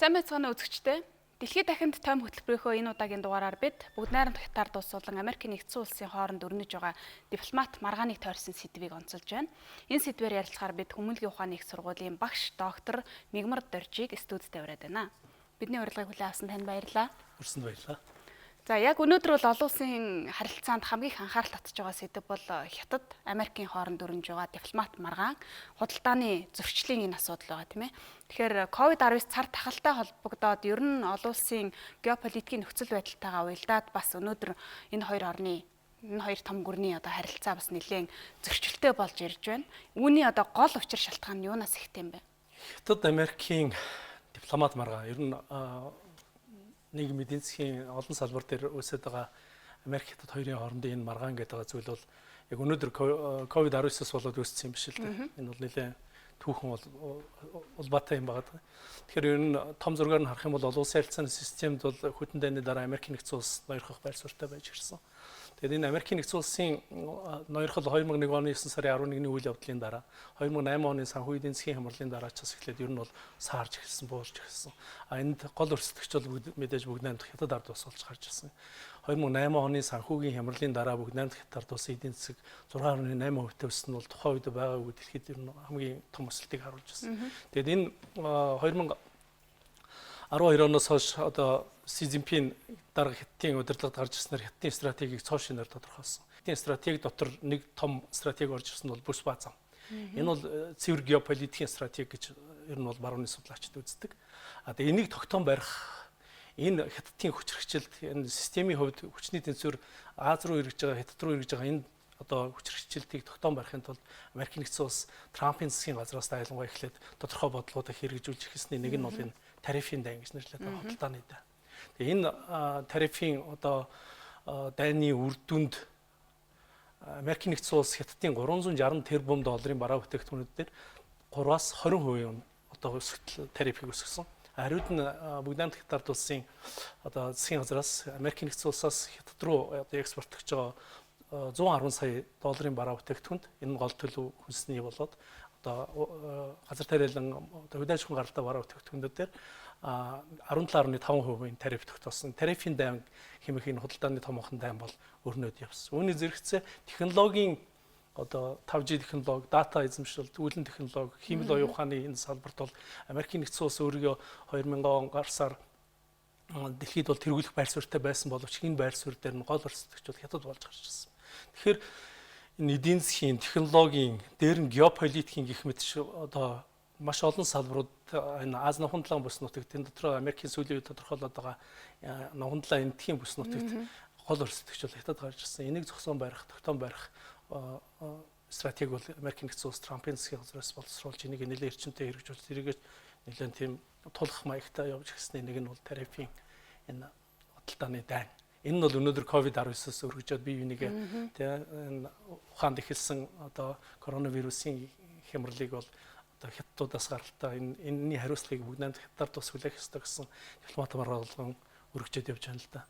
Сайн байцгаана үзэгчдээ. Дэлхий дахинд тойм хөтөлбөрийнхөө энэ удаагийн дугаараар бид бүгд найрамд хятад улс болон Америкийн нэгдсэн улсын хооронд өрнөж байгаа дипломат маргааныг тойрсон сэдвийг онцолж байна. Энэ сэдвээр ярилцахаар бид Хүмүүнлэгийн ухааны их сургуулийн багш доктор П.Мягмардоржийг студид тавиад байна. Бидний урилгыг хүлээн авсан танд баярлалаа. Хүрсэнд баярлалаа. За яг өнөөдөр бол олон улсын харилцаанд хамгийн их анхаарал татж байгаа сэдэв бол Хятад Америкийн хооронд өрнөж байгаа дипломат маргаан худалдааны зөрчлийн энэ асуудал байгаа тийм ээ. Тэгэхээр COVID-19 цар тахалтай холбогдоод ер нь олон улсын геополитикийн нөхцөл байдалтайгаа уялдаад бас өнөөдөр энэ хоёр том гүрний харилцаа бас нэлээд зөрчилтэй болж ирж байна. Үүний гол учир шалтгаан нь юунаас ихтэй юм бэ? Хятад Америкийн дипломат маргаан ер нь нийгмийн эдийн засгийн олон салбар дээр үүсэж байгаа Америк Хятад хоёрын хоорондын энэ маргаан гэдэг зүйл бол яг өнөөдөр COVID-19-с болоод үүссэн юм биш л дээ. Энэ бол нэлээд түүхэн улбаатай юм байна. Тэгэхээр ер нь том зургаар нь харах юм бол олон улсын харилцааны системд бол хүйтэн дайны дараа Америкийн нэгдсэн улс ноёрхох байр суурьтай байж ирсэн. Тэгээд энэ Америкийн нэгдсэн улсын ноёрхол 2001 оны 9 сарын 11-ний үйл явдлын дараа 2008 оны санхүү эдийн засгийн хямралын дараа ч бас эхлээд ер нь бол саарж эхэлсэн, буурж эхэлсэн. Энд гол өрсөлдөгч бол мэдээж бүгд найрамдах Хятад ард улс болж гарч ирсэн. 2008 оны санхүүгийн хямралын дараа бүгд найрамдах Хятад ард улсын эдийн засаг 6.8% өссөн нь бол тухайн үед байгаа үед дэлхийд ер нь хамгийн том өсөлтийг харуулж ирсэн. Тэгээд энэ 2012 оноос хойш Си Цзиньпин дарга Хятадын удирдлагад гарч ирснээр Хятадын стратегийг цоо шинээр тодорхойлсон. Хятадын стратеги дотор нэг том стратеги орж ирсэн бол бүс ба зам. Энэ бол цэвэр геополитикийн стратеги гэж ер нь бол барууны судлаачид үздэг. Тэгээд энийг тогтоон барих энэ Хятадын хүч хэрэгжилт энэ системийн хувьд хүчний тэнцвэр Аз руу эргэж байгаа, Хятад руу эргэж байгаа энэ хүч хэрэгжилтийг тогтоон барихын тулд Америкийн нэгдсэн улс Трампын засгийн газраас айлангуй эхлээд тодорхой бодлогуудыг хэрэгжүүлж эхэлсний нэг нь бол энэ тарифын дайн гэж нэрлэдэг худалдааны дайн. Тэгээ энэ тарифын дайны үр дүнд Америкийн нэгдсэн улс Хятадын 360 тэрбум долларын бараа бүтээгдэхүүнүүд дээр 3-аас 20% өсөлт тарифыг өсгсөн. Хариуд нь бүгд найрамдах Хятад улсын засгийн газраас Америкийн нэгдсэн улсаас Хятад руу экспортлогч байгаа 110 сая долларын бараа бүтээгдэхүүнд энэ гол төлөв хүнсний болоод газар тариалан хөдөө аж ахуйн гаралтай бараа бүтээгдэхүүнүүд дээр 17.5% тариф тогтоосон. Тарифын дайн хэмээх энэ худалдааны томоохон дайн бол өрнөд явсан. Үүний зэрэгцээ технологийн 5G технологи, дата эзэмшилт, үйлэн технологи, химэл оюун ухааны энэ салбарт бол Америкийн нэгдсэн улс өөрийгөө 2000 он гарсаар дэлхийд бол тэргүүлэх байр суурьтай байсан боловч энэ байр суурь дээр нь гол өрсөлдөгч бол Хятад болж гарч ирсэн. Тэгэхээр энэ эдийн засгийн, технологийн, дээр нь геополитикийн гэх мэт маш олон салбарууд энэ Аз нухамдлын бүс нутагт энэ дотор Америкийн сүүлийн үед тодорхойлоод байгаа нухамдлын эндхийн бүс нутагт гол өрсөлдөгч бол Хятад гарч ирсэн. Энийг зохион барих, тогтоон барих стратеги бол Америкийн нэгдсэн улс Трампын засгийн газраас боловсруулж энийг нэлээд эрчимтэй хэрэгжүүлж тэрийгэ нэлээд тийм тулах маягтай явж гисний нэг нь бол тарифын энэ худалдааны дайн. Энэ нь бол өнөөдөр COVID-19-с өргөжөөд бие бинийгээ энэ ухаанд эхэлсэн коронавирусын хямралыг бол Хятадудаас гаралтай энэний хариуцлагыг бүгд найрамдах Хятад улс хүлээх ёстой гэсэн дипломат маргаан өргөжөөд явж байна л да.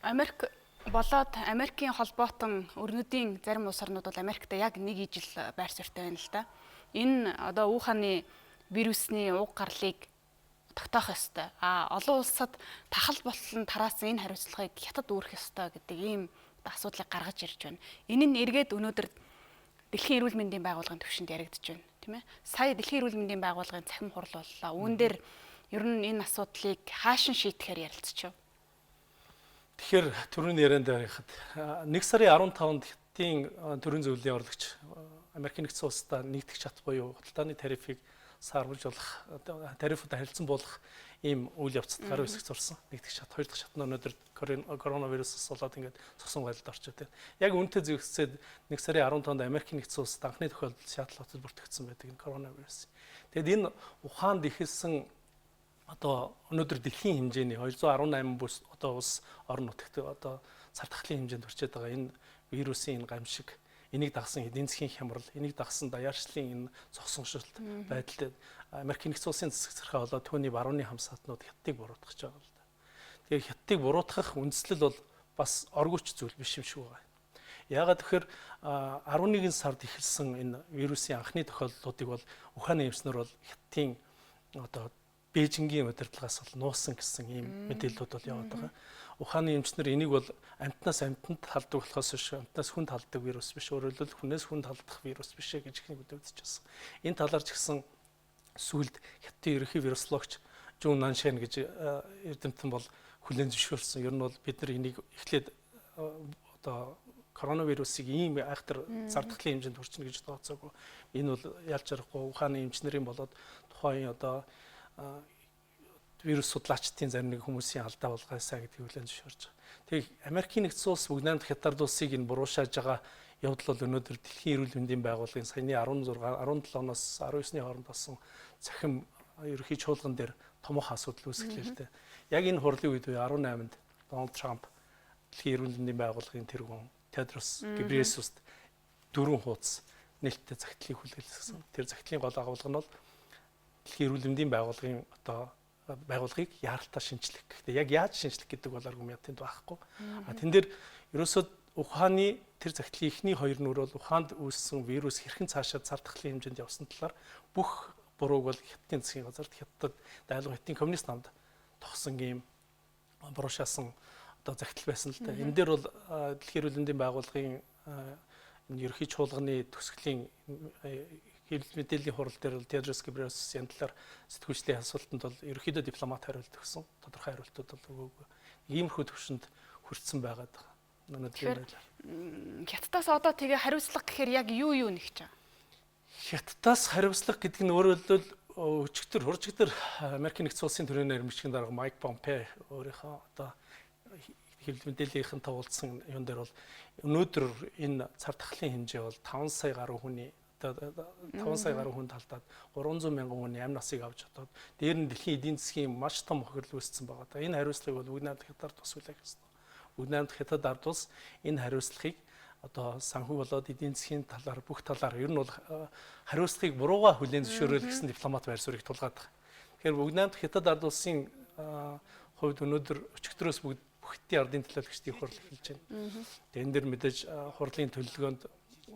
Америк болоод Америкийн холбоотон өрнөдийн зарим улс орнууд бол Америкт яг нэг ижил байр суурьтай байна л да. Энэ Ухааны вирусны уг гарлыг тогтоох ёстой. Олон улсад тахал болон тараасан энэ хариуцлагыг Хятад үүрэх ёстой гэдэг ийм асуудлыг гаргаж ирж байна. Энэ нь эргээд өнөөдөр Дэлхийн эрүүл мэндийн байгууллагын түвшинд яригдж байна, тийм ээ. Сая Дэлхийн эрүүл мэндийн байгууллагын цахим хурал боллоо. Үүн дээр ер нь энэ асуудлыг хаашин шийдэхээр ярилцчихв. Тэгэхээр түрүүний ярианд байхад 1 сарын 15-нд Хятадын төрийн зөвлөлийн орлогч Америкийн нэгдсэн улстай нэгдэх чат буюу худалдааны тарифыг саарвалж болох тарифууд харилцан буулгах ийм үйл явцад гаруй хэсэг зурсан. Нэгдэх чат, хоёр дахь чат нь өнөөдөр коронавирусээс болоод ингээд цогсон байдалд орчод байна. Яг үүнтэй зөвхөсөд 1 сарын 15-нд Америкийн нэгдсэн улсад анхны тохиолдолд Сиэтл хотод бүртгэгдсэн байдаг энэ коронавирус. Тэгэд энэ Ухаанд ихэлсэн өнөөдөр дэлхийн хэмжээний 218 бүс улс орон нутагт цар тахлын хэмжээнд хүрчээд байгаа энэ вирусын энэ гамшиг, энийг дагсан эдийн засгийн хямрал, энийг дагсан даяарчлалын энэ зогсонгошилт байдал Америкийн нэгдсэн улсын засаг захиргаа болоод түүний барууны хамсаатнууд Хятадыг буруутгах гэж байгаа л да. Тэгэхээр Хятадыг буруутгах үндслэл бол бас оргүйч зүйл биш юм шиг байна. Яагаад тэгэхээр 11 сард эхэлсэн энэ вирусын анхны тохиолдлуудыг бол Ухааны эмчнэр бол Хятадын Бээжингийн удирдлагаас бол нуусан гэсэн ийм мэдээллүүд бол яваад байгаа. Ухааны эмчнэр энийг бол амьтнаас амьтанд халддаг болохоос биш, амьтнаас хүнд халддаг вирус биш, өөрөөр хэлбэл хүнээс хүнд халдах вирус биш гэж ихний үзэж байсан. Энэ талаар ч гэсэн сүүлд хятадын ерөнхий вирусологч Жун Наншэн гэж эрдэмтэн бол хүлээн зөвшөөрсөн. Ер нь бол бид нар энийг эхлээд одоо коронавирусыг ийм айхтар зардахлын хэмжээнд хүрчнэ гэж тооцоогүй. Энэ бол ялж арахгүй ухааны эмчнэрийн болоод тухайн одоо вирус судлаачдын зарим нэг хүмүүсийн алдаа болгоосаа гэдгийг хүлээн зөвшөөрч байгаа. Тэгээ Америкийн нэгдсэн улс бүгд найрамдах хятад улсыг энэ буруушааж байгаа явдал бол өнөөдөр Дэлхийн эрүүл мэндийн байгууллагын саяны 17 оноос 19-ны хооронд болсон цахим ерөнхий чуулган дээр томоохон асуудал үүсгэлээ л дээ. Яг энэ хурлын үед 18-нд Дональд Трамп Дэлхийн эрүүл мэндийн байгууллагын тэргүүн Тедрос Гебрейесуст 4 хуудас нээлттэй загтлыг хүлээлгэсэн. Тэр загтлын гол агуулга нь бол Дэлхийн эрүүл мэндийн байгууллагын одоо байгууллагыг яаралтай шинжлэх. Гэхдээ яг яаж шинжлэх гэдэг бол аргумент тэнд байхгүй. Тэн дээр ерөөсөө ухааны тэр загтлын эхний хоёр нүр бол ухаанд үүссэн вирус хэрхэн цаашаа цардахлын хэмжээнд явсан талаар бүх бурууг бол хятадын засгийн газарт хятад дайлгын хятадын коммунист намд тогсон ийм буруушаасан одоо загтал байсан л да. Энэ дээр бол Дэлхийн эрүүл мэндийн байгууллагын ерөнхий чуулганы төсгөлийн хэвлэл мэдээллийн хурал дээр бол Тедрос Гебрейесус энэ талаар сэтгүүлчдийн асуултанд бол ерөнхийдөө дипломат хариулт өгсөн. Тодорхой хариултууд бол өгөөгүй. Иймэрхүү төвшөнд хүрсэн байгаад байгаа. Өнөөдрийн байдлаар. Хятадаас одоо тэгээ хариуцлага гэхээр яг юу нэгж байгаа? Хятадаас хариуцлага гэдэг нь өөрөөр хэлбэл хуржигдэр Америкийн нэгдсэн улсын төрийн нэрмжгийн дарга Майк Помпе өөрийнхөө одоо хэвлэл мэдээллийнхэн тавуулсан юм дээр бол өнөөдөр энэ цардахлын хэмжээ бол 5 сая гаруй хүний 5 сая гаруй хүнд алдаад 300 мянган хүний амь насыг авч чадаад дээр нь дэлхийн эдийн засгийн маш том хохирол үүссэн байгаа. Энэ хариуцлагыг бол бүгд найрамдах хятад тус хүлээх ёстой. Бүгд найрамдах хятад ард улс энэ хариуцлагыг одоо санхүү болоод эдийн засгийн талаар бүх талаар ер нь бол хариуцлагыг бурууга хүлээн зөвшөөрөл гэсэн дипломат байр суурийг тулгаад байгаа. Тэгэхээр бүгд найрамдах хятад ард улсын хувьд өнөөдөр өчигдрөөс бүгд бүхтийн ардын төлөөлөгчдийн хурал эхэлж байна. Тэгээ энэ дэр мэдээж хурлын төлөвлөгөөнд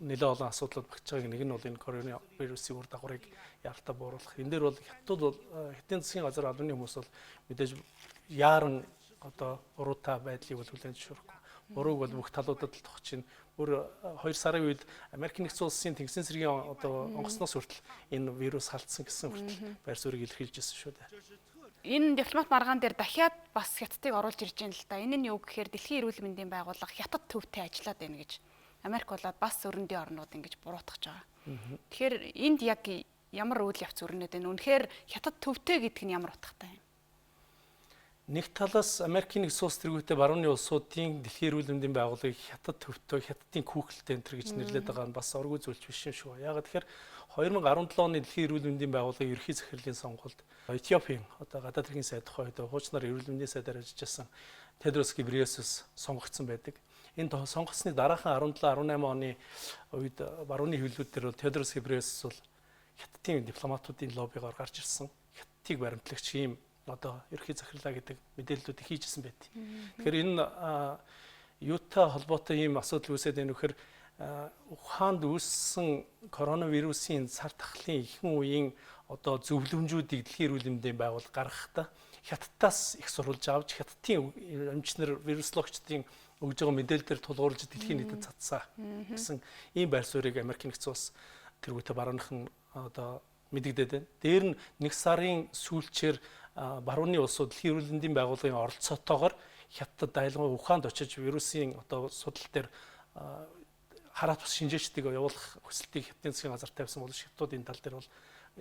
нэлээд олон асуудлууд багч байгааг нэг нь бол энэ коронавирусын үр дагаврыг яалтаа бууруулах. Энэ дээр бол хятад бол хятадын засгийн газар албаны хүмүүс бол мэдээж яаран одоо буруутай байдлыг бол хүлээн зөвшөөрөхгүй. Бурууг бол бүх талуудад л тогтож байна. Бүр 2 сарын үед Америкийн нэгдсэн улсын тэнгисийн цэргийн одоо онгоцноос хүртэл энэ вирус халдсан гэсэн хүртэл байр суурийг илэрхийлж ирсэн шүү дээ. Энэ дипломат маргаан дээр дахиад бас хятадыг оруулж ирж байна л да. Энэ нь юу гэхээр Дэлхийн эрүүл мэндийн байгууллага хятад төвтэй ажиллаад байна гэж. Америк болоод бас өрөндийн орнууд ингэж буруутгаж байгаа. Тэгэхээр энд яг ямар үйл явц өрнөд байна? Үнэхээр хятад төвтэй гэдэг нь ямар утгатай юм? Нэг талаас Америкийн нэгдсэн улс тэргүүтээ барууны улсуудын Дэлхийн эрүүл мэндийн байгууллагыг хятад төвтэй, хятадын хүүхэлтэй энэ гэж нэрлэдэг байгаа нь бас оргүй зүйлч биш юм шүү. Яагаад тэгэхээр 2017 оны Дэлхийн эрүүл мэндийн байгууллагын ерөнхий захирлын сонгуульд Этиопийн одоо гадаад хэргийн сайд тухайд хуучнаар эрүүл мэндийн сайдаар ажиллаж байсан Тедрос Гебрейесус сонгогдсон байдаг. Энэ сонгогдсны дараахан 17-18 оны үед барууны хэвлэлүүд дээр бол Тедрос Гебрейесус бол хятадын дипломатуудын лоббигоор гарч ирсэн. Хятадыг баримтлагч ийм одоо ерөнхий захирлаа гэдэг мэдээллүүдийг хийжсэн байт. Тэгэхээр энэ юутай холбоотой ийм асуудал үүсээд байна вэхээр ухаанд үүссэн коронавирусын цар тахлын ихэнх үеийн одоо зөвлөмжүүдийг Дэлхийн эрүүл мэндийн байгууллага гаргахдаа хятадаас их сурвалж авч хятадын эмчнэр вирусологчдын өгж байгаа мэдээлэлээр тулгуурлаж дэлхийн нийтэд цацсан гэсэн ийм байр суурийг Америкийн нэгдсэн улс тэргүүтээ барууныхан одоо мэдэгдээд байна. Дээр нь 1 сарын сүүлчээр барууны улсууд Дэлхийн эрүүл мэндийн байгууллагын оролцоотойгоор хятад дайлгын ухаанд очиж вирусын одоо судал дээр хараат бус шинжээчдийг явуулах хүсэлтийг хятадын засгийн газар тавьсан бол хятадууд энэ тал дээр бол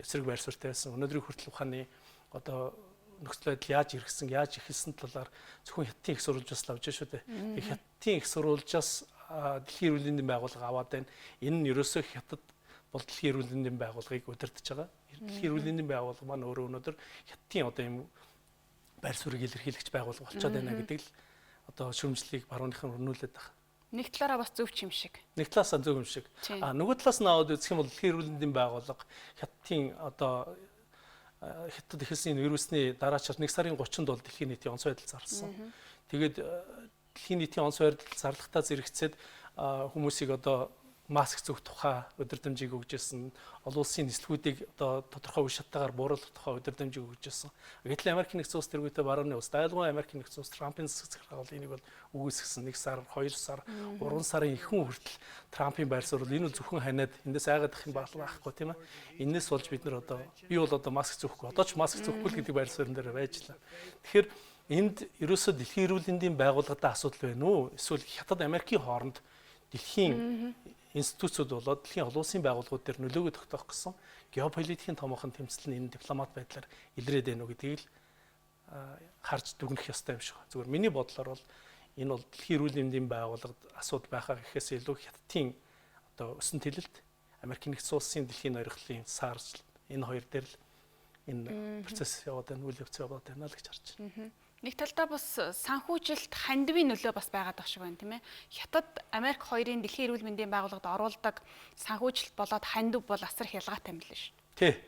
эсрэг байр суурьтай байсан. Өнөөдрийн хүртэл ухааны одоо нөхцөл байдал яаж иргэсэн, яаж эхэлсэн талаар зөвхөн хятадын их сурвалжаас л авч шүү дээ. Хятадын их сурвалжаас Дэлхийн эрүүл мэндийн байгууллага аваад байна. Энэ нь ерөөсөө хятад бол Дэлхийн эрүүл мэндийн байгууллагыг удирдах байгаа. Дэлхийн эрүүл мэндийн байгууллага маань өөрөө өнөөдөр хятадын одоо юм байр суурийг илэрхийлэгч байгууллага болчиход байна гэдэг л одоо шүүмжлэлийг барууныхан өрнүүлээд байна. Нэг талаараа бас зөв юм шиг. Нэг талаас нь зөв юм шиг. Нөгөө талаас нь аваад үзэх юм бол Дэлхийн эрүүл мэндийн байгууллага хятадын одоо хятад эхэлсэн вирусны дараачаар 1 сарын 30-нд бол дэлхийн нийтийн онц байдал зарласан. Тэгээд дэлхийн нийтийн онц байдал зарлахтаа зэрэгцээд хүмүүсийг одоо маск зүүх тухай өдөрдмжийг өгж ирсэн. Олон улсын нислэгүүдийг одоо тодорхой үе шаттайгаар бууруулах тухай өдөрдмжийг өгж ирсэн. Гэтэл Америкийн нэгдсэн улс тэргүүтээ барууны улс дайлгын Америкийн нэгдсэн улс Трампын засаг захиргаал энийг бол үгүйсгэсэн. 1 сар, 2 сар, 3 сарын ихэнх хүртэл Трампын байр суурь энэ бол зөвхөн ханиад эндээс айгаад ах юм байхгүй тийм ээ. Энээс болж бид нар одоо би бол одоо маск зүүхгүй. Одоо ч маск зүүхгүй л гэдэг байр суурин дээр байжлаа. Тэгэхээр энд ерөөсөө дэлхийн эрүүл мэндийн байгууллагатай асуудал байна уу? Эсвэл хятад Америкийн хооронд дэлхийн институцүүд болоод дэлхийн олон улсын байгууллагууд дээр нөлөөгөө тогтоох гэсэн геополитикийн томоохон тэмцэл нь энэ дипломат байдлаар илрээд байна уу гэдгийг л харж дүгнэх ёстой юм шиг байна. Зүгээр миний бодлоор бол энэ бол дэлхийн эрүүл мэндийн байгууллагад асуудал байхаа гэхээс илүү хятадын одоо өсөн тэлэлт Америкийн нэгдсэн улсын дэлхийн ойрхлын SARS энэ хоёр дээр л энэ процесс яваад байна, үйл явц яваад байна л гэж харж байна. Нэг талдаа бас санхүүжилт хандивын нөлөө бас байгаад байгаа шиг байна тийм ээ. Хятад Америк хоёрын дэлхийн эрүүл мэндийн байгууллагад оруулдаг санхүүжилт болоод хандив бол асар хялгаатай юм л шүү. Тий.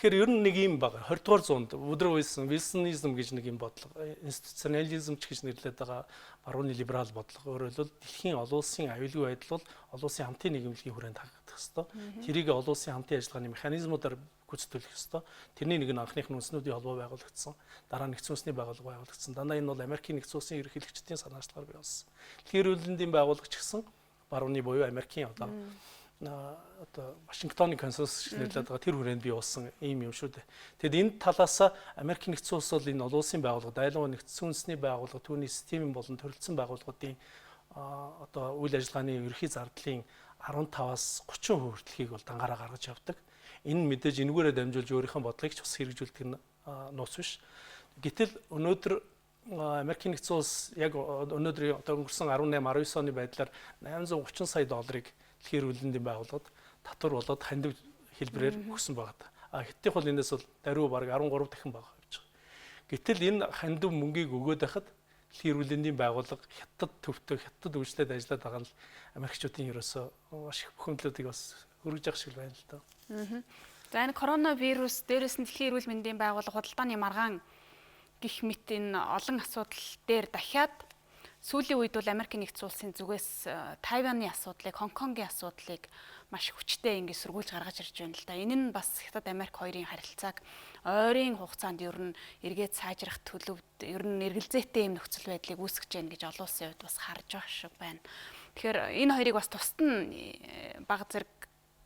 Тэгэхээр ер нь нэг юм байна. 20 дугаар зуунд Wilsonizm гэж нэг юм бодлого, институционализм ч гэж нэрлэдэг байгаа барууны либерал бодлого. Өөрөөр хэлбэл дэлхийн олон улсын аюулгүй байдал бол олон улсын хамтын нийгэмлэгийн хүрээнд хангах ёстой. Тэрийг олон улсын хамтын ажиллагааны механизмуудаар гүйцэтгүүлэх ёстой. Тэрний нэг нь анхных нь үндэснүүдийн холбоо байгуулагдсан. Дараа нь нэгдсэн улсны байгууллага байгуулагдсан. Дандаа энэ бол Америкийн нэгдсэн улсын ерөнхийлөгчдийн санаачлагаар бий болсон. Дэлхийн эрүүл мэндийн байгууллага ч гэсэн барууны буюу Америкийн одоо Вашингтоны консенсус нэрлэдэг байгаа тэр хүрээнд бий болсон ийм юм шүү дээ. Тэгэд энэ талаас Америкийн нэгдсэн улс бол энэ олон улсын байгууллага, дайлгын нэгдсэн үндэсний байгууллага, түүний системийн болон төрөлцсөн байгууллагуудын одоо үйл ажиллагааны ерөнхий зардлын 15-аас 30% хүртэлхийг бол дангаараа гаргаж явдаг. Энэ мэдээж энэгээрээ дамжуулж өөрийнхөө бодлогыг ч бас хэрэгжүүлдэг нь нууц биш. Гэтэл өнөөдөр Америкийн нэгдсэн улс яг өнөөдөр одоо өнгөрсөн 18-19 оны байдлаар 830 сая долларыг дэлхийн эрүүл мэндийн байгууллагад татвар болоод хандив хэлбэрээр өгсөн байгаа. Хятадх бол энэс бол даруй бараг 13 дахин бага явж байгаа. Гэтэл энэ хандив мөнгийг өгөөд байхад дэлхийн эрүүл мэндийн байгууллага хятад төвтэй хятад үйлчлээд ажиллаад байгаа нь Америкчуудын ерөөсөө маш их бухимдлуудыг бас хөргөж явах шиг байна л да. За энэ коронавирус дээрээс нь дэлхийн эрүүл мэндийн байгууллага худалдааны маргаан гих мэт энэ олон асуудал дээр дахиад сүүлийн үед бол Америкийн нэгдсэн улсын зүгээс Тайваны асуудлыг, Хонконгийн асуудлыг маш хүчтэй ингэ сөргүүлж гаргаж ирж байна л да. Энэ нь бас Хятад Америк хоёрын харилцааг ойрын хугацаанд ер нь эргээд сайжрах төлөвд ер нь эргэлзээтэй юм нөхцөл байдлыг үүсгэж байна гэж олон улсын хувьд бас харж байгаа шиг байна. Тэгэхээр энэ хоёрыг бас тусад нь бага зэрэг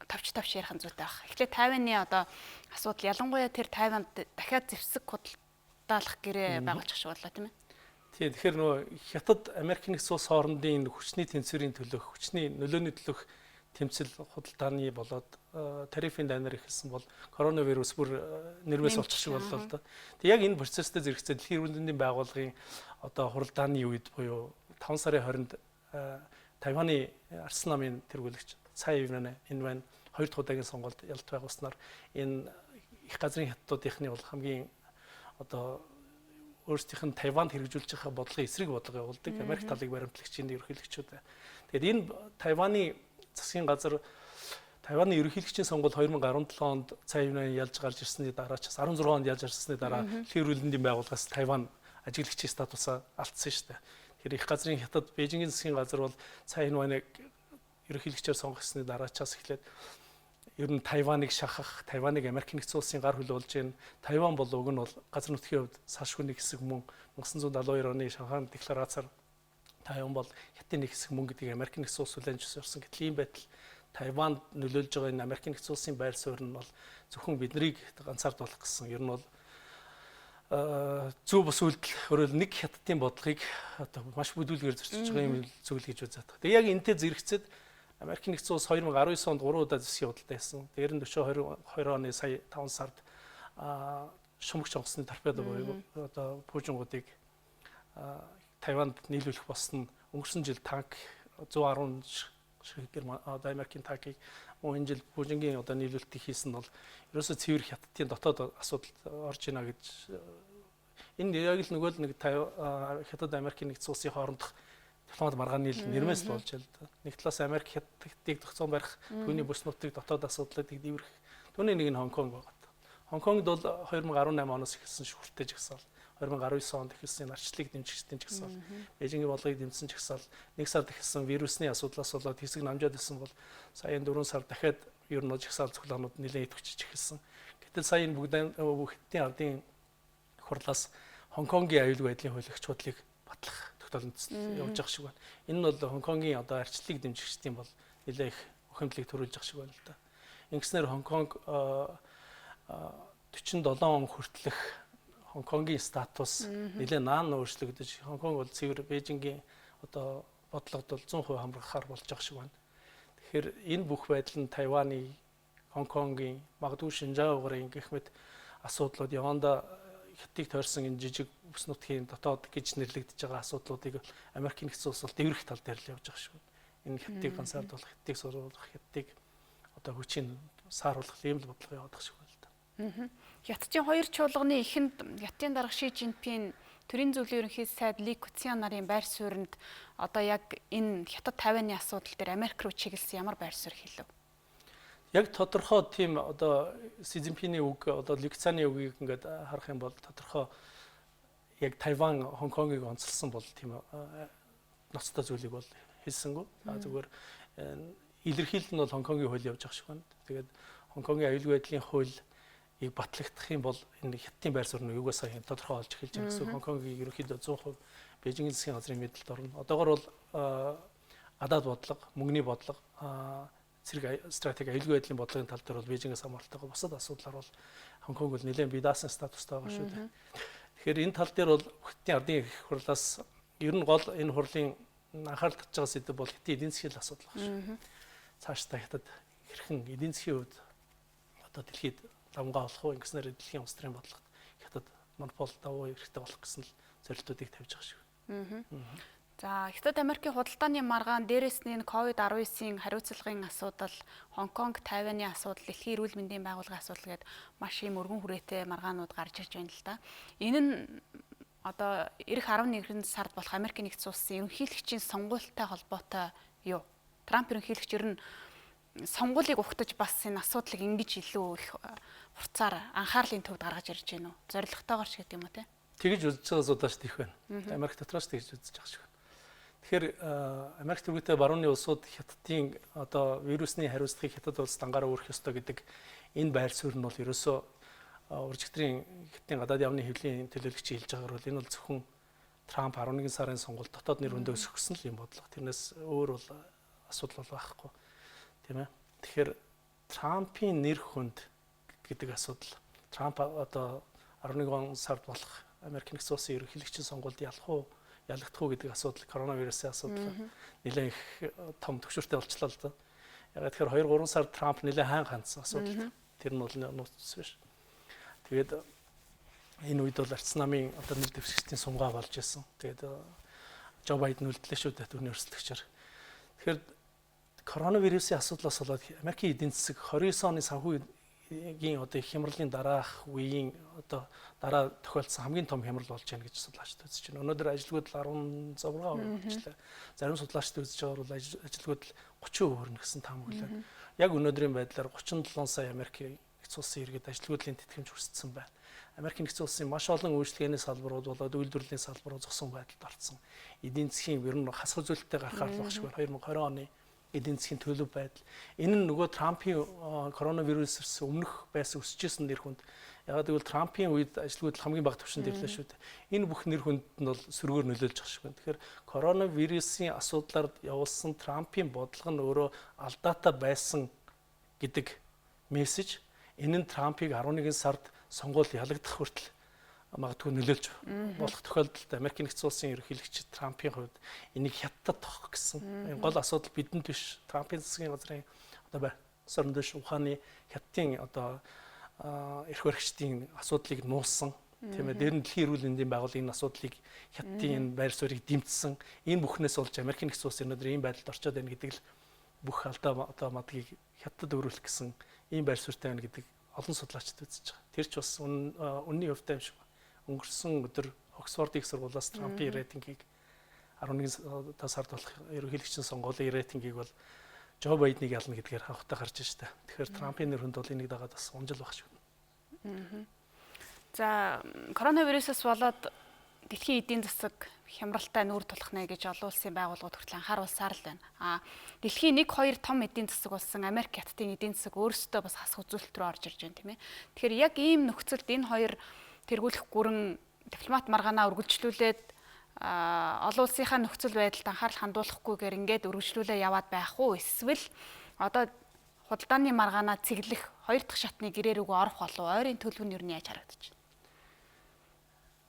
тавч ярих нь зүйтэй байна. Эхлээд Тайваны одоо асуудал ялангуяа тэр Тайванд дахиад зэвсэг худалдаалах гэрээ байгуулчих шиг боллоо тийм ээ. Тэгэхээр нөгөө Хятад Америкийн нэгдсэн улс хоорондын хүчний тэнцвэрийн төлөөх, хүчний нөлөөний төлөөх тэмцэл худалдааны болоод тарифын дайнаар ихэлсэн бол коронавирус бүр нэрвээс олчих шиг боллоо л да. Тэг яг энэ процесстэй зэрэгцээ дэлхийн эрүүл мэндийн байгууллагын одоо хуралдааны үед буюу 5 сарын 20-нд Тайваны Арслан намын тэргүүлэгч Цай Инвэн хоёр дахь удаагийн сонгуульд ялт байгуулснаар энэ их газрын хятадуудынхны бол хамгийн одоо өөрсдийнх нь Тайванд хэрэгжүүлж байгаа бодлогын эсрэг бодлого явуулдаг Америк талыг баримтлагчийн ерөнхийлөгчүүд. Тэгээд энэ Тайваны засгийн газар Тайваны ерөнхийлөгчийн сонгуул 2017 онд Цай Инвэн ялж гарч ирсний дараа ч 16 онд ялж ирсний дараа дэлхийн эрүүл мэндийн байгууллагаас Тайван ажиглагчийн статусаа алдсан шүү дээ. Тэгэхээр их газрын хятад Бээжингийн засгийн газар бол Цай Инвэнийг ерөнхийлөгчөөр сонгосны дараачаас эхлээд ер нь Тайваныг шахах, Тайваныг Америкийн нэгдсэн улсын гар хөл болж байна. Тайван бол уг нь бол газар нутгийн хувьд салшгүй нэг хэсэг мөн 1972 оны Шанхай декларацаар Тайван бол хятадын нэг хэсэг мөн гэдгийг Америкийн нэгдсэн улс хүлээн зөвшөөрсөн. Гэтэл ийм байтал Тайванд нөлөөлж байгаа энэ Америкийн нэгдсэн улсын байр суурь нь бол зөвхөн биднийг ганцаардуулах гэсэн. Ер нь бол зөв бус үйлдэл өөрөөр нэг хятадын бодлогыг одоо маш бүдүүлгээр зөрчиж байгаа юм зүйл гэж үзээд байна. Тэгээ яг энэтэй зэрэгцээд Америкийн нэгдсэн улс 2019 онд 3 удаа засгийн худалдаа хийсэн. Дээр нь 2020 оны сая 5 сард шумагч онгоцны торпедо буюу одоо пуужингуудыг Тайванд нийлүүлэх болсон. Өнгөрсөн жил танк 110 шиг одоо Америкийн танкийг энэ жил пуужингийн одоо нийлүүлэлтийг хийсэн нь бол ерөөсөө цэвэр хятадын дотоод асуудалд орж ийнэ гэж энэ яг л нөгөө нэг хятад Америкийн нэгдсэн улсын хоорондох дипломат маргааны нэрмээс л болж байна. Нэг талаас Америк хятадыг тогтоон барих, түүний бүс нутгийг дотоод асуудлыг дийвэрх. Түүний нэг нь Хонконг байгаа. Хонконгд бол 2018 оноос эхэлсэн шүртэй жагсаал. 2019 онд эхэлсэн арчлыг дэмжигчдийн жагсаал, Бээжингийн бодлогыг дэмжсэн жагсаал, 1 сард эхэлсэн вирусны асуудлаас болоод хэсэг намжаад байсан бол сая 4 сард дахиад ер нь жагсаал цуглаанууд нэлээд идэвхжиж эхэлсэн. Гэтэл сая энэ бүгдийн ардын хурлаас Хонконгийн аюулгүй байдлын хууль эрх чуудлыг батлах тогтоолд явж байгаа шиг байна. Энэ нь бол Хонконгийн одоо арчлыг дэмжигчдийн бол нэлээд их ухамдлыг төрүүлж байгаа шиг байна л да. Ингэснээр Хонконг 47 он хүртэлх Хонконгийн статус нэлээд наан өөрчлөгдөж, Хонконг бол цэвэр Бээжингийн одоо бодлогод бол 100% хамрахаар болж байгаа шиг байна. Тэгэхээр энэ бүх байдал нь Тайваны, Хонконгийн, магадгүй Шинжао угарын гэх мэт асуудлууд явандаа хятадыг тойрсон энэ жижиг бүс нутгийн дотоод гэж нэрлэгдэж байгаа асуудлуудыг Америкийн нэгдсэн улс бол дэврэх тал дээр л явж байгаа шүү. Энэ хятадыг ганцаардуулах, хятадыг сургуулах, хятадыг одоо хүчийн сааруулах ийм л бодлого яваад байгаа шиг байна л да. Хятадын хоёр чуулганы эхэнд Хятадын дарга Ши Жинпин төрийн зөвлөлийн ерөнхий сайд Ли Куцян нарын байр сууринд одоо яг энэ Хятад Тайваны асуудал дээр Америк руу чиглэсэн ямар байр суурь хэлв? Яг тодорхой тийм одоо Си Цзиньпиний үг, одоо Ли Куцяны үгийг ингээд харах юм бол тодорхой яг Тайван, Хонконгийг онцлсан бол тийм ноцтой зүйлийг бол хэлсэнгүй. Зүгээр илэрхийлэл нь бол Хонконгийн хууль явж байгаа шиг байна. Тэгээд Хонконгийн аюулгүй байдлын хуулийг батлагдах юм бол энэ Хятадын байр суурь нь юугаас сайн тодорхой олж эхэлж байгаа гэсэн. Хонконгийн ерөнхийдөө 100% Бээжингийн засгийн газрын мэдэлд орно. Одоогоор бол гадаад бодлого, мөнгөний бодлого, цэрэг стратеги аюулгүй байдлын бодлогын тал дээр бол Бээжингээс хамаарлалтайгаа бусад асуудлаар бол Хонконг бол нэлээд бие даасан статустай байгаа шүү дээ. Тэгэхээр энэ тал дээр бол Хятадын ардын их хурлаас ер нь гол энэ хурлын анхаарал татж байгаа сэдэв бол Хятадын эдийн засгийн асуудал байна шүү. Цаашдаа Хятад хэрхэн эдийн засгийн хувьд одоо дэлхийд ламгаа болох уу, ингэснээр дэлхийн улс төрийн бодлогод Хятад монопол давуу хэрэгтэй болох гэсэн л зорилтуудыг тавьж байгаа шүү. За Хятад Америкийн худалдааны маргаан дээрээс нь COVID-19-ийн хариуцлагын асуудал, Хонконг, Тайваны асуудал, Дэлхийн эрүүл мэндийн байгууллагын асуудал гээд маш ийм өргөн хүрээтэй маргаанууд гарч ирж байна л да. Энэ нь одоо эх 11 сард болох Америкийн нэгдсэн улсын ерөнхийлөгчийн сонгуультай холбоотой юу? Трамп ерөнхийлөгч ер нь сонгуулийг ухтаж бас энэ асуудлыг ингэж илүү их хурцаар анхаарлын төвд гаргаж ирж байна уу? Зорилготойгоор ч гэдэг юм уу те? Тэгэж үзэж байгаа судалж тийх байна. Америк дотроос тэгж үзэж байгаа шиг байна. Тэгэхээр Америк төрөлтэй барууны улсууд Хятадын одоо вирусны хариуцлагыг Хятад улс дангаараа өөрөх ёстой гэдэг энэ байр суурь нь бол ерөөсөө уржигдрын Хятадын гадаад явны хэвлэлийн төлөөлөгчийн хэлж байгаагаар бол энэ бол зөвхөн Трамп 11 сарын сонгуульд дотоод нэр өндөө өсгсөн л юм бодлого. Тэрнээс өөр бол асуудал бол байхгүй. Тийм ээ. Тэгэхээр Трампын нэр хүнд гэдэг асуудал, Трамп одоо 11 сард болох Америк нэгдсэн улсын ерөнхийлөгчийн сонгуульд ялагдах уу гэдэг асуудал, коронавирусын асуудал нэлээд их том төвшөртэй болчлаа л да. Яг тэгэхээр 2-3 сард Трамп нэлээд хаан хандсан асуудал. Тэр нь бол нууц биш. Тэгээд энэ үед бол арц намын одоо нэр дэвшигчдийн сумгаа болж исэн. Тэгээд Жо Байден үлдлээ шүү дээ түүний өрсөлдөгчөөр. Тэгэхээр коронавирусын асуудлаас болоод Америкийн эдийн засаг 29 оны санхүүгийн одоо их хямралын дараах үеийн одоо дараа тохиолдсон хамгийн том хямрал болж байна гэж судлаачид үзэж байна. Өнөөдөр ажилгүйд 16% хүрчлээ. Зарим судлаачид үзэж байгаа бол ажилгүйд 30% хүрнэ гэсэн таам өглөө. Яг өнөөдрийн байдлаар 37 сая Америкийн нэгдсэн улсын иргэд ажилгүйдлийн тэтгэмж хүрссэн байна. Америкийн нэгдсэн улсын маш олон үйлчлэгээний салбарууд болоод үйлдвэрлэлийн салбарууд зогсон байдалд орсон. Эдийн засгийн ер нь хасах зүйлтэй гарахаар болох шиг байна. 2020 оны эдийн засгийн төлөв байдал. Энэ нь нөгөө Трампын коронавирусээс өмнөх байсан өсөжсэн нэр хүнд. Ягаад гэвэл Трампын үед ажилгүйд хамгийн бага түвшинд ирлээ шүү дээ. Энэ бүх нэр хүнд нь бол сөргөөр нөлөөлж байгаа шиг байна. Тэгэхээр коронавирусын асуудлаар явуулсан Трампын бодлого нь өөрөө алдаатай байсан гэдэг мессеж. Энэ нь Трампыг 11 сард сонгуул ялагдах хүртэл магадгүй нөлөөлж болох тохиолдолд Америкийн нэгдсэн улсын ерөнхийлөгч Трампын хувьд энийг хятадд тохох гэсэн гол асуудал бидэнд биш. Трампын засгийн газрын одоо байрсаар дэш ухааны хятадын одоо эрх баригчдын асуудлыг нуусан. Тийм ээ. Дээр нь Дэлхий эрүүл мэндийн байгууллагын энэ асуудлыг хятадын энэ байр суурийг дэмжсэн. Энэ бүхнээс болж Америкийн нэгдсэн улс өнөөдөр ийм байдалд орчод байна гэдэг л бүх алдаа одоо мадгийг хятадд өөрүүлэх гэсэн ийм байр суурьтай байна гэдэг олон судлаачид үзэж байгаа. Тэр ч бас үнний хувьтай юм шиг байна. Өнгөрсөн өдөр Оксфордын их сургуулиас Трампын рейтингийг 11 сард болох ерөнхийлөгчийн сонгуулийн рейтингийг бол Жо Байденыг ялна гэдгээр хавхтай гарч ийн штэ. Тэгэхээр Трампын нэр хүнд бол энийг дагаад бас унжил баг шүү. За коронавирусээс болоод дэлхийн эдийн засаг хямралтай нүүр тулах нэ гэж олон улсын байгууллагууд хүртэл анхааруулсаар л байна. Дэлхийн 1-2 том эдийн засаг болсон Америк хятадын эдийн засаг өөрсдөө бас хасах үзүүлэлт рүү орж ирж байна тийм ээ. Тэгэхээр яг ийм нөхцөлд энэ хоёр тэргүүлэх гүрэн дипломат маргаанаа үргэлжлүүлээд олон улсынхаа нөхцөл байдалд анхаарал хандуулахгүйгээр ингээд үргэлжлүүлээ яваад байх уу? Эсвэл одоо худалдааны маргаанаа цэглэх 2 дахь шатны гэрээ рүүгээ орох болов уу? Ойрын төлөв нь юу нь яаж харагдаж байна?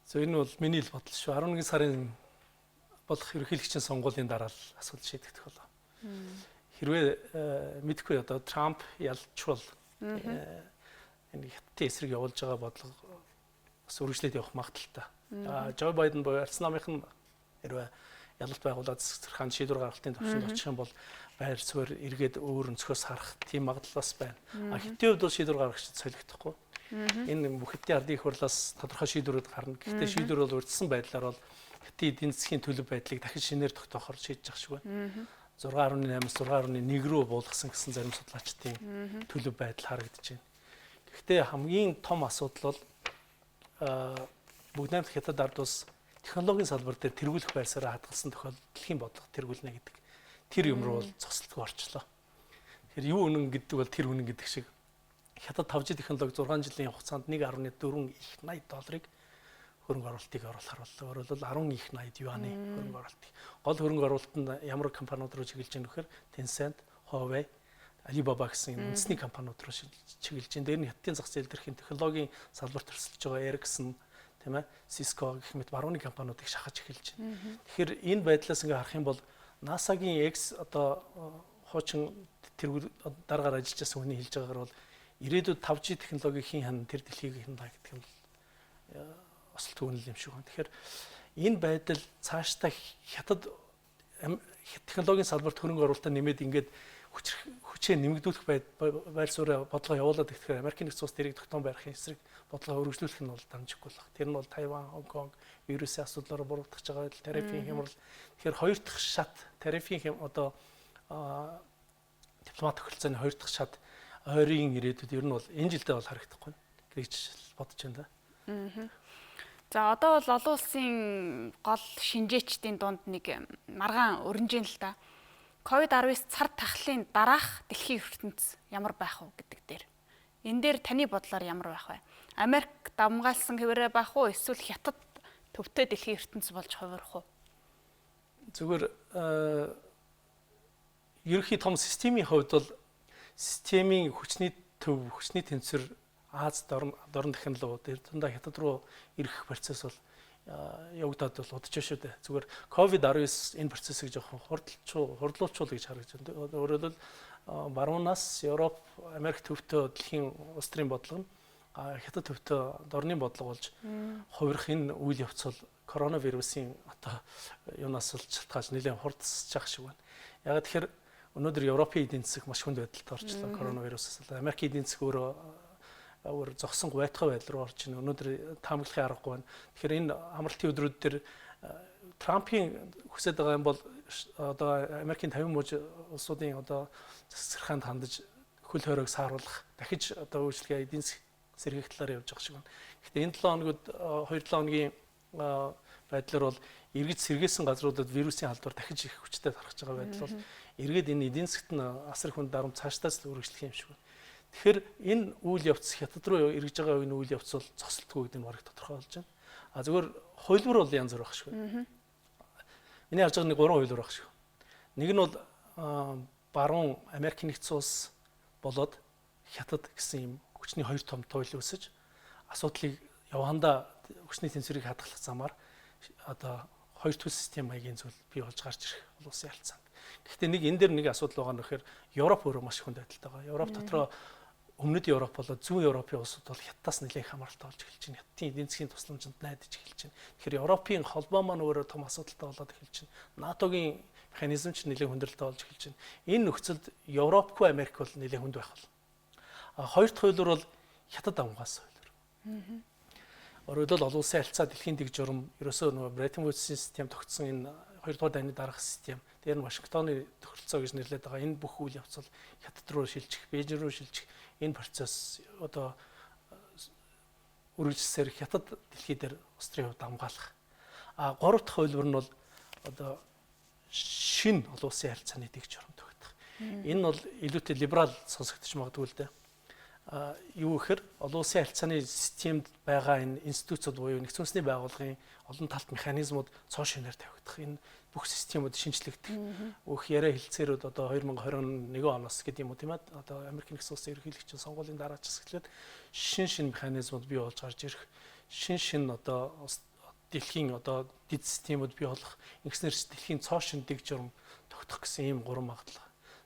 За энэ бол миний л бодол шүү. 11 сарын болох ерөнхийлөгчийн сонгуулийн дараа л асуудал шийдэгдэх болов. Хэрвээ мэдгүй одоо Трамп ялчвал энэ хятадын эсрэг явуулж байгаа бодлого бас үргэлжлээд явах магадaltaй. Жо Байден буюу Арц намынх нь хэрвээ ялалт байгуулаад засагхан шийдвэр гаргалтын төвшөнд очих юм бол байр суурь эргээд өөр өнцгөөс харах тийм магадлал бас байна. Хятадын хувьд бол шийдвэр гаргагчид солигдохгүй. Энэ бүх хэдийн ардын их хурлаас тодорхой шийдвэрүүд гарна. Гэхдээ шийдвэр бол урьдчилан байдлаар бол хятадын эдийн засгийн төлөв байдлыг дахин шинээр тогтоохоор шийдэж ах шиг байна. 6.8-аас 6.1 рүү буулгасан гэсэн зарим судлаачдын төлөв байдал харагдаж байна. Гэхдээ хамгийн том асуудал бол бүгд найрамдах хятад ард улс технологийн салбар дээр тэргүүлэх байр сууриа хадгалсан тохиолдолд дэлхийн бодлого тэргүүлнэ гэдэг. Тэр юм руу бол цогцолтгүй орчлоо. Тэгэхээр юу үнэн гэдэг бол тэр үнэн гэдэг шиг хятад 5G технологи 6 жилийн хугацаанд 1.4 их 80 долларыг хөрөнгө оруулалтыг оруулахар боллоо. Өөрөлдөл 10 их 80 юаны хөрөнгө оруулалтыг. Гол хөрөнгө оруулалтанд ямар компаниуд руу чиглэж байгаа нөхөр Tencent, ХУИ, Alibaba гэсэн үндэсний компаниуд руу чиглэж байна. Дээр нь хятадын зах зээл дээрх технологийн салбарт төрсөлж байгаа Ericsson, тийм ээ, Cisco гэх мэт барууны компаниудыг шахаж эхэлж байна. Тэгэхээр энэ байдлаас ингээ харах юм бол NASA-гийн X одоо хуучин тэргүүр дараагаар ажиллаж байсан хүний хэлж байгаагаар бол ирээдүйд 5G технологийн хан тэр дэлхийг хянаа гэдэг юм осол түүнэл юм шиг байна. Тэгэхээр энэ байдал цаашдаа хятад технологийн салбарт хөрөнгө оруулалтаа нэмээд ингээд хүчээ нэмэгдүүлэх байр суурь бодлого явуулаад ирэхээр Америкийн нэгдсэн улс тэрийг тогтоон барихын эсрэг бодлого өргөжлүүлэх нь бол дамжихгүй болох. Тэр нь бол Тайван, Хонконг вирусын асуудлаараа буруутгах байгаа байдал, тарифын хямрал. Тэгэхээр хоёр дахь шат тарифын одоо дипломат тохиролцооны хоёр дахь шат ойрын ирээдүйд ер нь бол энэ жилдээ бол харагдахгүй гэж бодож байна да. За одоо бол олон улсын гол шинжээчдийн дунд нэг маргаан өрнжин л да. COVID-19 цар тахлын дараах дэлхийн ертөнц ямар байх вэ гэдэг дээр. Энэ дээр таны бодлоор ямар байх вэ? Америк давмгаалсан хэвээрээ байх уу? Эсвэл хятад төвтэй дэлхийн ертөнц болж хувирах уу? Зүгээр ерөнхий том системийн хувьд бол системийн хүчний төв, хүчний тэнцвэр Аз дорн дахинлуу дээр тундаа хятад руу ирэх процесс бол явагдаад бол удаж шүү дээ. Зүгээр COVID-19 энэ процессыг жоохон хурдлуулчул гэж харагдаж байна. Өөрөөр хэлбэл баруунаас Европ, Америк төвтэй дэлхийн улс төрийн бодлого нь хятад төвтэй дорны бодлого болж хувирах энэ үйл явц бол коронавирусын одоо юунаас л шалтгаалж нэлээд хурдсаж байгаа шиг байна. Яг тэгэхээр өнөөдөр Европын эдийн засаг маш хүнд байдалд орчлоо коронавирусаас. Америкийн эдийн засаг өөр зогсон гуйтгай байдал руу орж ийн. Өнөөдөр таамаглахын аргагүй байна. Тэгэхээр энэ амралтын өдрүүд дээр Трампын хүсэж байгаа юм бол одоо Америкийн 50 мужи улсуудын одоо засагсархаанд хандаж хөл хоройг сааруулах, дахиж одоо үйлчлэгээ эдийн засаг сэргээх талаар явж байгаа шиг байна. Гэхдээ энэ 7 хоногуд 2-7 хоногийн байдлаар бол эргэж сэргээсэн газруудад вирусын халдвар дахиж их хүчтэй тархаж байгаа байдал бол эргээд энэ эдийн засгт нь асар хүнд дарамт цаашдаас л үргэлжлэх юм шиг байна. Тэгэхээр энэ үйл явц хятад руу эргэж байгаа энэ үйл явц бол зогсолтгүй гэдэг нь бараг тодорхой болж байна. А зүгээр хуулбар бол янз бүр байх шүү. Миний харж байгаа нэг 3 хуулбар байх шүү. Нэг нь бол баруун Америкийн нэгдсэн улс болоод хятад гэсэн юм хүчний хоёр том туйл үүсэж асуудлыг явандаа хүчний тэнцвэрийг хадгалах замаар одоо хоёр төв систем маягийн зүйл бий болж гарч ирэх бол улсын ялцаанд. Гэхдээ нэг энэ дээр нэг асуудал байгаа нь гэхээр Европ өөрөө маш хүнд байдалтай байгаа. Европ дотроо өмнөд Европ болоод зүүн Европын улсууд бол хятадаас нэлээд хамааралтай болж эхэлж байна. Хятадын эдийн засгийн тусламжинд найдаж эхэлж байна. Тэгэхээр Европын холбоо маань өөрөө том асуудалтай болоод эхэлж байна. НАТОгийн механизм ч нэлээд хүндрэлтэй болж эхэлж байна. Энэ нөхцөлд Европгүй Америк бол нэлээд хүнд байх бол. Хоёр дахь хуулбар бол хятад давмгаас хуулбар. Өөрөөр олон улсын харилцаа дэлхийн дэг журам ерөөсөө нөгөө Бреттон Вудсын систем тогтсон энэ 2 дугаар дайны дараах систем дээр нь Вашингтоны тохиролцоо гэж нэрлэдэг байгаа энэ бүх үйл явц бол хятад руу шилжих, Бээжин рүү шилжих энэ процесс одоо үргэлжлсээр хятад дэлхий дээр улс төрийн хувьд хамгаалах. Гурав дахь хувилбар нь бол одоо шинэ олон улсын харилцааны дэг журам тогтох. Энэ бол илүүтэй либерал сонсогдож магадгүй л дээ. Юу гэхээр олон улсын харилцааны системд байгаа энэ институцууд буюу нэгдсэн үндэсний байгууллагын олон талт механизмууд цоо шинээр тавигдах. Энэ бүх системүүд шинжлэгдэх. Өөх яриа хэлцээрүүд одоо 2021 оноос гэдэг юм уу тийм ээ. Одоо Америк нэгдсэн улсын ерөнхийлөгчийн сонгуулийн дараач хэсгэлээд шин механизмууд бий болж гарч ирэх. Шин одоо дэлхийн одоо дид системүүд бий болох. Ингэснээр дэлхийн цоо шин дэг журам тогтох гэсэн ийм гурван магадлал.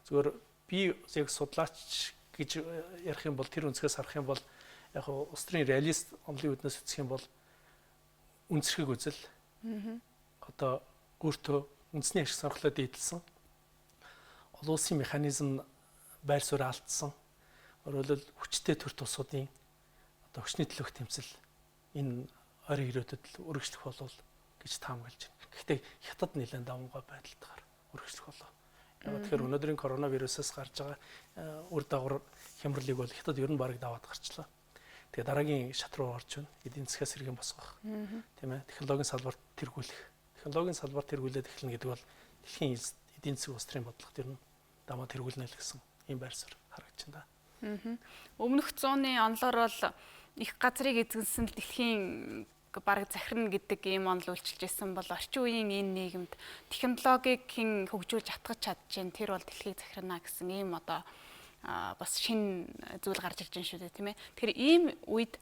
Зүгээр би яг судлаач гэж ярих юм бол тэр үнцгээс харах юм бол яг улс төрийн реалист онлын үднээс үзэх юм бол үнцэрхэг үзэл одоо өөртөө үндэсний ашиг сонирхлоо дийдэлсэн олон улсын механизм байр суурь алдсан өөрөөр хүчтэй төр тусуудын одоо хүчний төлөөх тэмцэл энэ ойрын ирээдүйд үргэлжлэх болов гэж таамаглаж байна. Гэхдээ хятад нэлээд давмгай байдалтайгаар үргэлжлэх болов. Тэгэхээр өнөөдрийн коронавирусаас гарч байгаа үр дагавар хямралыг бол хятад ер нь бараг даваад гарчлаа. Тэгээ дараагийн шат руу орж байна. Эдийн засгаас сэргэн босгох. Тийм ээ. Технологийн салбарт тэргүүлэх. Технологийн салбарт тэргүүлээд эхэлнэ гэдэг бол дэлхийн эдийн засгийн улс төрийн бодлогот ер нь дамаа тэргүүлнэ л гэсэн ийм байр суурь харагдаж байна. Өмнөх зууны онлоор бол их газрыг эзэнсэн дэлхийн бараг захирна гэдэг ийм онол үйлчилж байсан бол орчин үеийн энэ нийгэмд технологиг хэн хөгжүүлж атгах чадчихээн тэр бол дэлхийг захирна гэсэн ийм одоо бас шинэ зүйл гарч ирж байна шүү дээ тийм ээ. Тэгэхээр ийм үед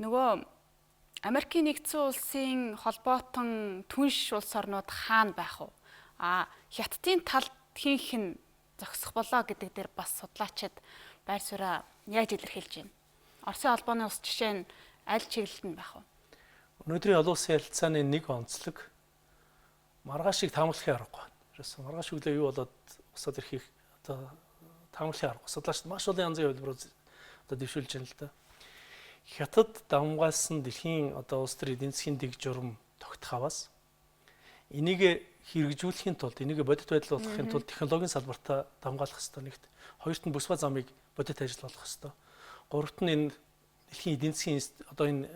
нөгөө Америкийн нэгдсэн улсын холбоотон түнш улс орнууд хаана байх вэ? Хятадын талд хинхэн зогсох болоо гэдэг дээр бас судлаачид байр сууриа яаж илэрхийлж байна? Оросын холбооны ус жишээ нь аль чиглэлд нь байх вэ? Өнөөдрийн олон улсын харилцааны нэг онцлог маргаашийг таамаглахын аргагүй. Ерөөсөн маргааш өглөө юу болоод усаад ирэхийг одоо таамаглахын аргагүй. Судлаачид маш олон янзын хувилбарууд одоо дэвшүүлж байна л да. Хятад давмгаалсан дэлхийн одоо улс төр эдийн засгийн дэг журам тогтхоос энийг хэрэгжүүлэхийн тулд энийг бодит байдал болгохын тулд технологийн салбартаа давмгаалах хэрэгтэй нэгт. Хоёрт нь бүс ба замыг бодит ажил болгох хэрэгтэй. Гуравт нь энэ дэлхийн эдийн засгийн одоо энэ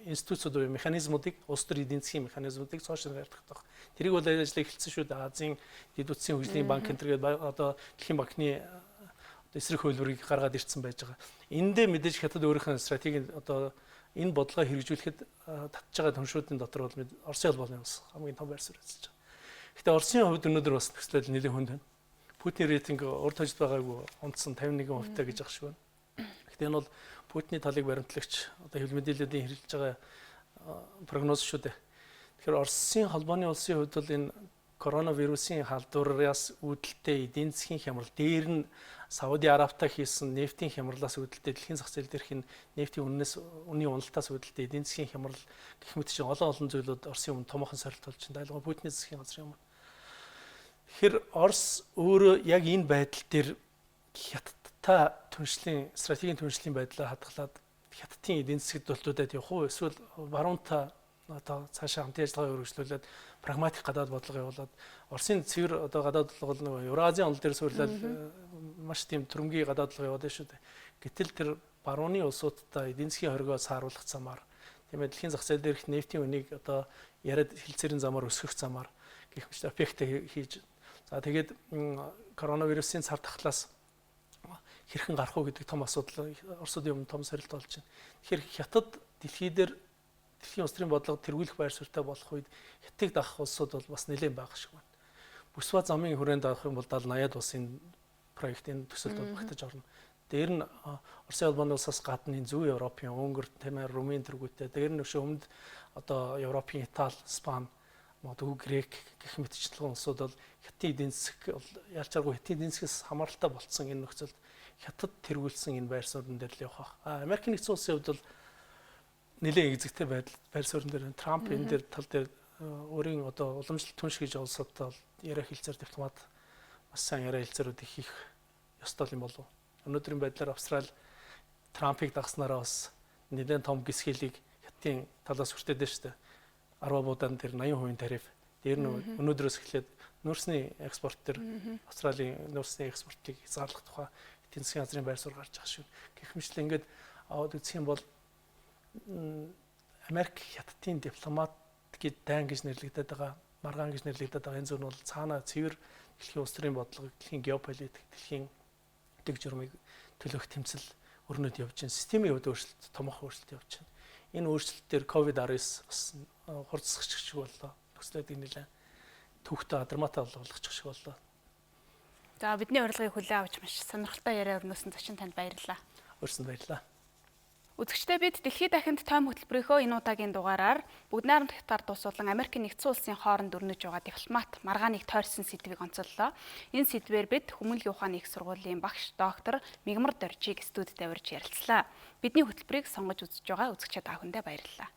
институцууд буюу механизмуудыг улс төр эдийн засгийн механизмуудыг цоошин ярьдаг. Тэрийг бол ажиллаж эхэлсэн шүү дээ. Азийн дэд үтсийн хөгжлийн банк энтергээд одоо дэлхийн банкны эсрэг хөлбөрийг гаргаад ирсэн байж байгаа. Эндээ мэдээж хятад өөрийнхөө стратегийн одоо энэ бодлогоо хэрэгжүүлэхэд татж байгаа түншүүдийн дотор бол Оросын холбооны улс хамгийн том байр суурь эзэлж байгаа. Гэхдээ Оросын хувьд өнөөдөр бас нөхцөл нэлээд хүнд байна. Путиний рейтинг урд хожид байгаагүй унтсан 51% гэж ах шиг байна. Гэхдээ энэ бол Путиний талыг баримтлагч одоо хэвлэл мэдээллүүдийн хэрэгжилж байгаа прогноз шүү дээ. Тэгэхээр Оросын холбооны улсын хувьд бол энэ коронавирусын халдвараас үүдэлтэй эдийн засгийн хямрал дээр нь Сауди Арабтай хийсэн нефтийн хямралаас үүдэлтэй дэлхийн зах зээл дээрх нефтийн үнийн уналтаас үүдэлтэй эдийн засгийн хямрал гэх мэт чинь олон зүйлүүд Оросын өмнө томоохон сорилт болж байна. Дайлгын Путиний засгийн газрын өмнө. Тэгэхээр Орос өөрөө яг энэ байдал дээр хятадтай түншлийн стратегийн түншлийн байдлаа хадгалаад хятадын эдийн засгт төлөвлөдөд явах уу эсвэл баруунтай одоо цаашаа хамтын ажиллагаа өргөжлүүлээд прагматик гадаад бодлого явуулаад Оросын цэвэр одоо гадаад бодлого нэг Евразийн онол дээр суурлаад маш тийм төрөмгийн гадаад бодлого яваад шүү дээ. Гэтэл тэр барууны улсуудтай эдийн засгийн хоригоо сааруулах замаар тийм ээ дэлхийн зах зээл дээрх нефтийн үнийг одоо яриад хилцээрийн замаар өсгөх замаар гэх мэт объектыг хийж за тэгээд коронавирусын цар тахлаас хэрхэн гарах уу гэдэг том асуудал Оросуудын өмнө том сорилт болж байна. Тэгэхээр хятад дэлхийн улс төрийн бодлого тэргүүлэх байр суурьтай болох үед хятадыг дагах улсууд бол бас нэлээд бага шиг байна. Бүс ба замын хүрээнд авах юм бол 70-80 улсын проектын төсөлд багтаж орно. Дээр нь Оросын холбооны улсаас гадна энэ Зүүн Европын, Унгар, Тэмэр, Румын тэргүүтээ дээр нь өмнөд одоо Европын Итали, Испани, магадгүй Грек гэх мэтчлэн улсууд бол хятадын эдийн засаг ялч аргагүй хятадын эдийн засгаас хамааралтай болцсон энэ нөхцөлд хятад тэргүүлсэн энэ байр суурин дээр л явах. Америк нэгдсэн улсын хувьд бол нэлээд экзэгтэй байр суурин дээр Трамп энэ дээр тал дээр өөрийн одоо уламжлалт түнш гэж олсодтой яриа хэлцээр дипломат бас сайн яриа хэлцээрүүд хийх ёстой юм болов. Өнөөдрийн байдлаар Австрали Трампыг дагснараа бас нэлээд том гисгэлийг хятадын талаас хүртээд байна шүү дээ. 10 буудаан тэр 80% тариф. Дээр нь өнөөдрөөс эхлээд нүүрсний экспорт төр Австралийн нүүрсний экспортыг хязгаарлах тухай эдийн засгийн газрын байр суурь гарч байгаа шүү. Гэх мэт л ингээд аваад үзэх юм бол Америк хятадын дипломат гэд дайн гэж нэрлэгдээд байгаа, маргаан гэж нэрлэгдээд байгаа энэ зүйл бол цаана цэвэр дэлхийн улс төрийн бодлого, дэлхийн геополитик, дэлхийн дэг журмыг төлөөх тэмцэл өрнөд явж байна. Системийн хувьд өөрчлөлт, томоохон өөрчлөлт явж байна. Энэ өөрчлөлтөөр COVID-19 бас хурцсагч шиг боллоо. Төслүүдийг нэлээд түүхтэй драматай болгочих шиг боллоо. За бидний урилгыг хүлээн авч маш сонирхолтой яриа өрнөсөн Зочин танд баярлалаа. Өөрсөнд баярлалаа. Үзэгчдээ бид Дэлхий дахинд тойм хөтөлбөрийнхөө энэ удаагийн дугаараар бүгд найрамд хятад улсуулан Америкийн нэгдсэн улсын хооронд өрнөж байгаа дипломат маргааныг тойрсон сэдвийг онцоллоо. Энэ сэдвээр бид Хүмүүнлэгийн ухааны их сургуулийн багш доктор П.Мягмардоржийг студид авирж ярилцлаа. Бидний хөтөлбөрийг сонгож үзэж байгаа үзэгчид та бүхэндээ баярлалаа.